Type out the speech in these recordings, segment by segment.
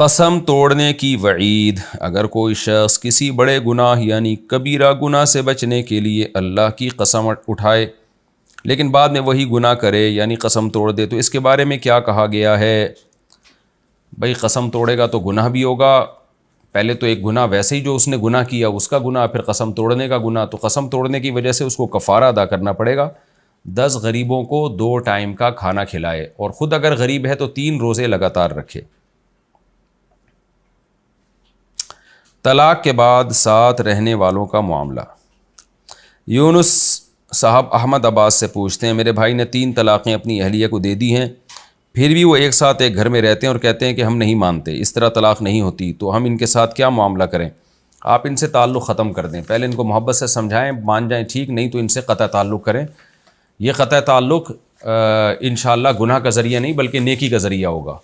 قسم توڑنے کی وعید. اگر کوئی شخص کسی بڑے گناہ یعنی کبیرہ گناہ سے بچنے کے لیے اللہ کی قسم اٹھائے لیکن بعد میں وہی گناہ کرے یعنی قسم توڑ دے تو اس کے بارے میں کیا کہا گیا ہے؟ بھائی قسم توڑے گا تو گناہ بھی ہوگا. پہلے تو ایک گناہ ویسے ہی جو اس نے گناہ کیا اس کا گناہ، پھر قسم توڑنے کا گناہ. تو قسم توڑنے کی وجہ سے اس کو کفارہ ادا کرنا پڑے گا. 10 غریبوں کو 2 ٹائم کا کھانا کھلائے اور خود اگر غریب ہے تو 3 روزے لگاتار رکھے. طلاق کے بعد ساتھ رہنے والوں کا معاملہ. یونس صاحب احمد آباد سے پوچھتے ہیں، میرے بھائی نے 3 طلاقیں اپنی اہلیہ کو دے دی ہیں، پھر بھی وہ ایک ساتھ ایک گھر میں رہتے ہیں اور کہتے ہیں کہ ہم نہیں مانتے، اس طرح طلاق نہیں ہوتی، تو ہم ان کے ساتھ کیا معاملہ کریں؟ آپ ان سے تعلق ختم کر دیں. پہلے ان کو محبت سے سمجھائیں، مان جائیں ٹھیک، نہیں تو ان سے قطع تعلق کریں. یہ قطع تعلق انشاءاللہ گناہ کا ذریعہ نہیں بلکہ نیکی کا ذریعہ ہوگا،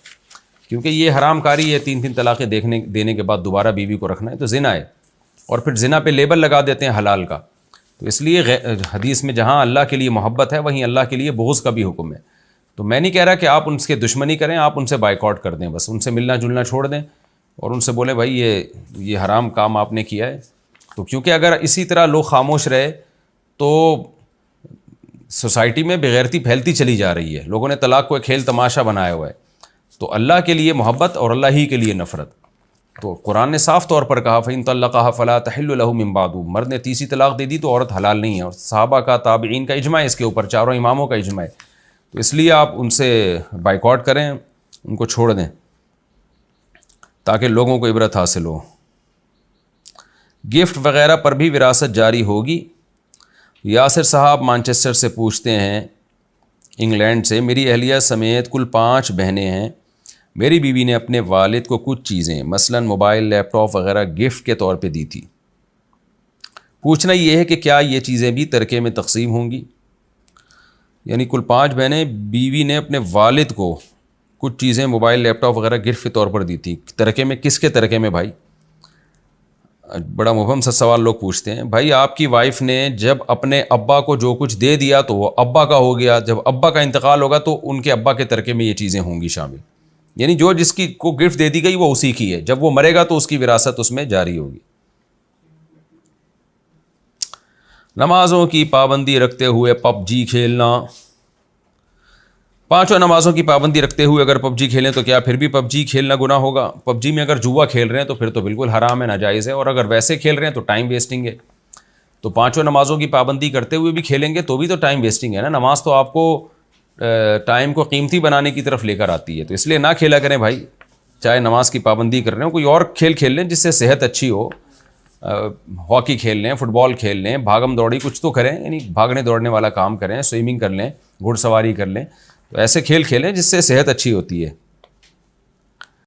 کیونکہ یہ حرام کاری ہے. 3 طلاقیں دینے کے بعد دوبارہ بیوی کو رکھنا ہے تو زنا ہے، اور پھر زنا پہ لیبل لگا دیتے ہیں حلال کا. تو اس لیے حدیث میں جہاں اللہ کے لیے محبت ہے وہیں اللہ کے لیے بغض کا بھی حکم ہے. تو میں نہیں کہہ رہا کہ آپ ان کے دشمنی کریں، آپ ان سے بائیکاٹ کر دیں، بس ان سے ملنا جلنا چھوڑ دیں اور ان سے بولیں بھائی یہ حرام کام آپ نے کیا ہے. تو کیونکہ اگر اسی طرح لوگ خاموش رہے تو سوسائٹی میں بےغیرتی پھیلتی چلی جا رہی ہے. لوگوں نے طلاق کو ایک کھیل تماشا بنایا ہوا ہے. تو اللہ کے لیے محبت اور اللہ ہی کے لیے نفرت. تو قرآن نے صاف طور پر کہا فَإِن طَلَّقَهَا فَلَا تَحِلُّ لَهُ مِن بَعْدُ. مرد نے تیسری طلاق دے دی تو عورت حلال نہیں ہے، اور صحابہ کا تابعین کا اجماع ہے اس کے اوپر، 4 اماموں کا اجماع ہے. تو اس لیے آپ ان سے بائیکاٹ کریں، ان کو چھوڑ دیں تاکہ لوگوں کو عبرت حاصل ہو. گفٹ وغیرہ پر بھی وراثت جاری ہوگی؟ یاسر صاحب مانچسٹر سے پوچھتے ہیں، انگلینڈ سے، میری اہلیہ سمیت کل 5 بہنیں ہیں. میری بیوی نے اپنے والد کو کچھ چیزیں مثلا موبائل، لیپ ٹاپ وغیرہ گفٹ کے طور پہ دی تھی. پوچھنا یہ ہے کہ کیا یہ چیزیں بھی ترکے میں تقسیم ہوں گی؟ یعنی کل 5 بہنیں، بیوی نے اپنے والد کو کچھ چیزیں موبائل، لیپ ٹاپ وغیرہ گفٹ کے طور پر دی تھی. ترکے میں کس کے ترکے میں بھائی؟ بڑا مبہم سا سوال لوگ پوچھتے ہیں. بھائی آپ کی وائف نے جب اپنے ابا کو جو کچھ دے دیا تو وہ ابا کا ہو گیا، جب ابا کا انتقال ہوگا تو ان کے ابا کے ترکے میں یہ چیزیں ہوں گی شامل. یعنی جو جس کی کو گفٹ دے دی گئی وہ اسی کی ہے، جب وہ مرے گا تو اس کی وراثت اس میں جاری ہوگی. نمازوں کی پابندی رکھتے ہوئے پب جی کھیلنا. 5 نمازوں کی پابندی رکھتے ہوئے اگر پب جی کھیلیں تو کیا پھر بھی پب جی کھیلنا گناہ ہوگا؟ پب جی میں اگر جوا کھیل رہے ہیں تو پھر تو بالکل حرام ہے، ناجائز ہے، اور اگر ویسے کھیل رہے ہیں تو ٹائم ویسٹنگ ہے. تو 5 نمازوں کی پابندی کرتے ہوئے بھی کھیلیں گے تو بھی تو ٹائم ویسٹنگ ہے نا. نماز تو آپ کو ٹائم کو قیمتی بنانے کی طرف لے کر آتی ہے، تو اس لیے نہ کھیلا کریں بھائی. چاہے نماز کی پابندی کر رہے ہوں، کوئی اور کھیل کھیل لیں جس سے صحت اچھی ہو. ہاکی کھیل لیں، فٹ بال کھیل لیں، بھاگم دوڑی کچھ تو کریں، یعنی بھاگنے دوڑنے والا کام کریں، سوئمنگ کر لیں، گھڑ سواری کر لیں. تو ایسے کھیل کھیلیں جس سے صحت اچھی ہوتی ہے.